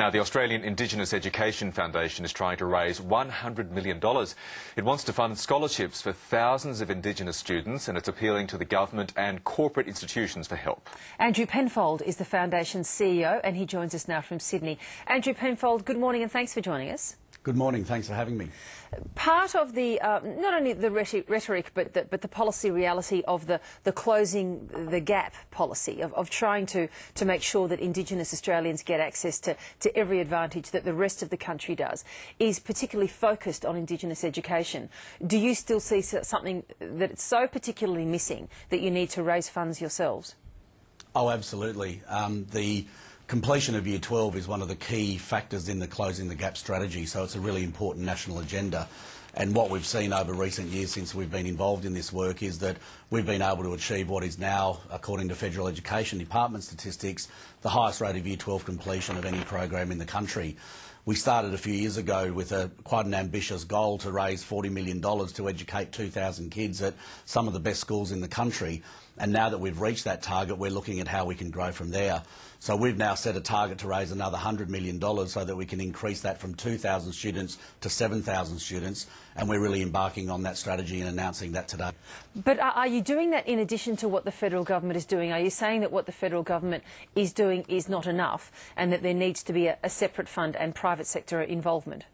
Now, the Australian Indigenous Education Foundation is trying to raise $100 million. It wants to fund scholarships for thousands of Indigenous students, and it's appealing to the government and corporate institutions for help. Andrew Penfold is the Foundation's CEO, and he joins us now from Sydney. Andrew Penfold, good morning and thanks for joining us. Good morning, thanks for having me. Part of the, not only the rhetoric, but the policy reality of the closing the gap policy, of trying to make sure that Indigenous Australians get access to every advantage that the rest of the country does, is particularly focused on Indigenous education. Do you still see something that it's so particularly missing that you need to raise funds yourselves? Oh, absolutely. The completion of Year 12 is one of the key factors in the Closing the Gap strategy, so it's a really important national agenda. And what we've seen over recent years since we've been involved in this work is that we've been able to achieve what is now, according to Federal Education Department statistics, the highest rate of Year 12 completion of any program in the country. We started a few years ago with quite an ambitious goal to raise $40 million to educate 2,000 kids at some of the best schools in the country. And now that we've reached that target, we're looking at how we can grow from there. So we've now set a target to raise another $100 million so that we can increase that from 2,000 students to 7,000 students. And we're really embarking on that strategy and announcing that today. But are you doing that in addition to what the federal government is doing? Are you saying that what the federal government is doing is not enough and that there needs to be a separate fund and private sector involvement?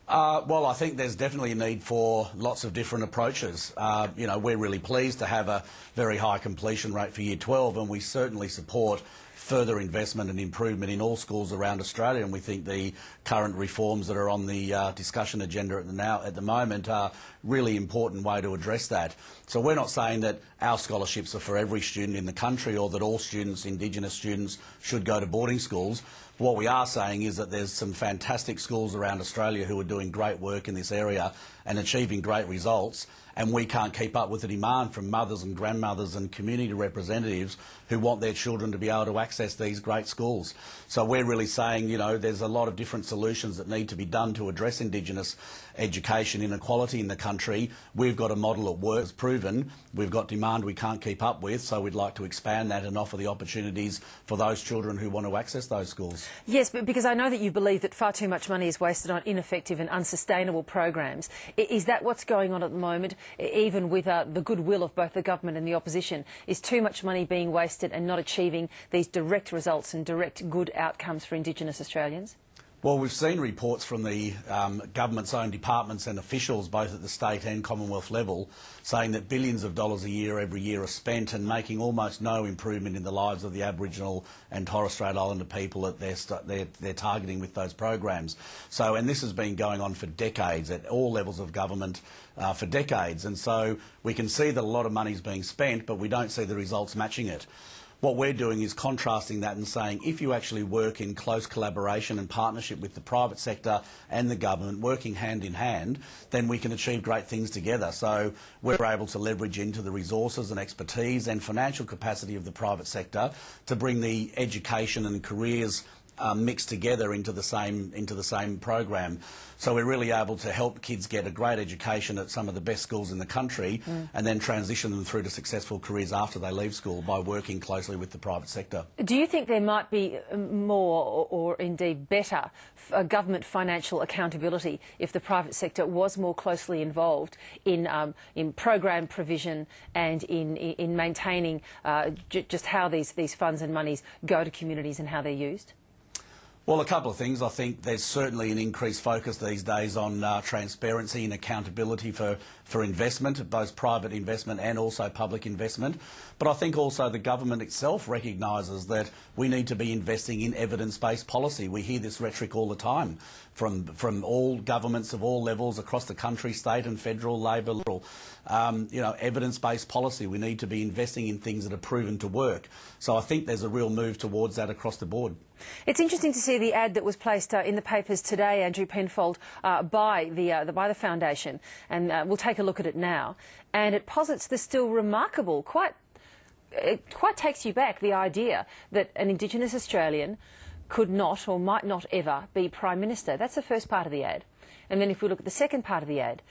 Well, I think there's definitely a need for lots of different approaches. You know, we're really pleased to have a very high completion rate for Year 12, and we certainly support further investment and improvement in all schools around Australia, and we think the current reforms that are on the discussion agenda at the moment are really important way to address that. So we're not saying that our scholarships are for every student in the country or that all students, Indigenous students, should go to boarding schools. What we are saying is that there's some fantastic schools around Australia who are doing great work in this area and achieving great results, and we can't keep up with the demand from mothers and grandmothers and community representatives who want their children to be able to access these great schools. So we're really saying, you know, there's a lot of different solutions that need to be done to address Indigenous education inequality in the country. We've got a model that works, proven. We've got demand we can't keep up with, so we'd like to expand that and offer the opportunities for those children who want to access those schools. Yes, but because I know that you believe that far too much money is wasted on ineffective and unsustainable programs. Is that what's going on at the moment, even with the goodwill of both the government and the opposition? Is too much money being wasted and not achieving these direct results and direct good outcomes for Indigenous Australians? Well, we've seen reports from the government's own departments and officials, both at the state and Commonwealth level, saying that billions of dollars a year every year are spent and making almost no improvement in the lives of the Aboriginal and Torres Strait Islander people that they're targeting with those programs. So, and this has been going on for decades at all levels of government for decades, and so we can see that a lot of money is being spent, but we don't see the results matching it. What we're doing is contrasting that and saying if you actually work in close collaboration and partnership with the private sector and the government, working hand in hand, then we can achieve great things together. So we're able to leverage into the resources and expertise and financial capacity of the private sector to bring the education and careers mixed together into the same program. So we're really able to help kids get a great education at some of the best schools in the country and then transition them through to successful careers after they leave school by working closely with the private sector. Do you think there might be more or indeed better government financial accountability if the private sector was more closely involved in program provision and in maintaining just how these funds and monies go to communities and how they're used? Well, a couple of things. I think there's certainly an increased focus these days on transparency and accountability for investment, both private investment and also public investment. But I think also the government itself recognises that we need to be investing in evidence-based policy. We hear this rhetoric all the time from all governments of all levels across the country, state and federal, Labor, Liberal. You know, evidence-based policy. We need to be investing in things that are proven to work. So I think there's a real move towards that across the board. It's interesting to see the ad that was placed in the papers today, Andrew Penfold, by the Foundation, and we'll take a look at it now. And it posits the still remarkable, it quite takes you back, the idea that an Indigenous Australian could not or might not ever be Prime Minister. That's the first part of the ad. And then if we look at the second part of the ad,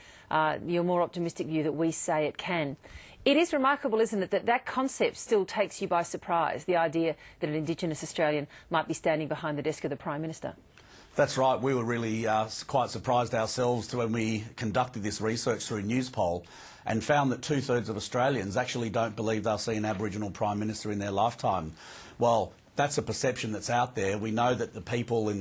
your more optimistic view that we say it can. It is remarkable, isn't it, that that concept still takes you by surprise, the idea that an Indigenous Australian might be standing behind the desk of the Prime Minister. That's right. We were really quite surprised ourselves when we conducted this research through Newspoll and found that 2/3 of Australians actually don't believe they'll see an Aboriginal Prime Minister in their lifetime. Well, that's a perception that's out there. We know that the people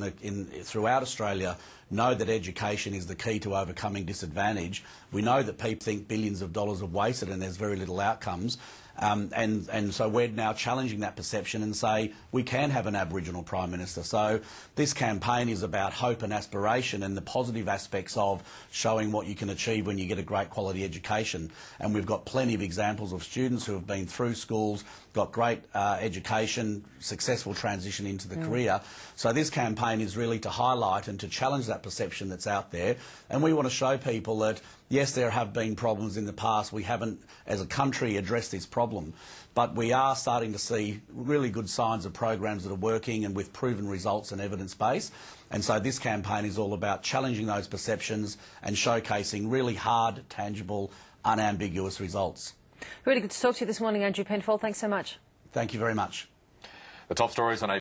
throughout Australia know that education is the key to overcoming disadvantage. We know that people think billions of dollars are wasted and there's very little outcomes. And so we're now challenging that perception and say we can have an Aboriginal Prime Minister. So this campaign is about hope and aspiration and the positive aspects of showing what you can achieve when you get a great quality education. And we've got plenty of examples of students who have been through schools, got great education, successful transition into the career. So this campaign is really to highlight and to challenge that perception that's out there. And we want to show people that, yes, there have been problems in the past. We haven't, as a country, addressed this problem. But we are starting to see really good signs of programs that are working and with proven results and evidence base. And so this campaign is all about challenging those perceptions and showcasing really hard, tangible, unambiguous results. Really good to talk to you this morning, Andrew Penfold. Thanks so much. Thank you very much. The top stories on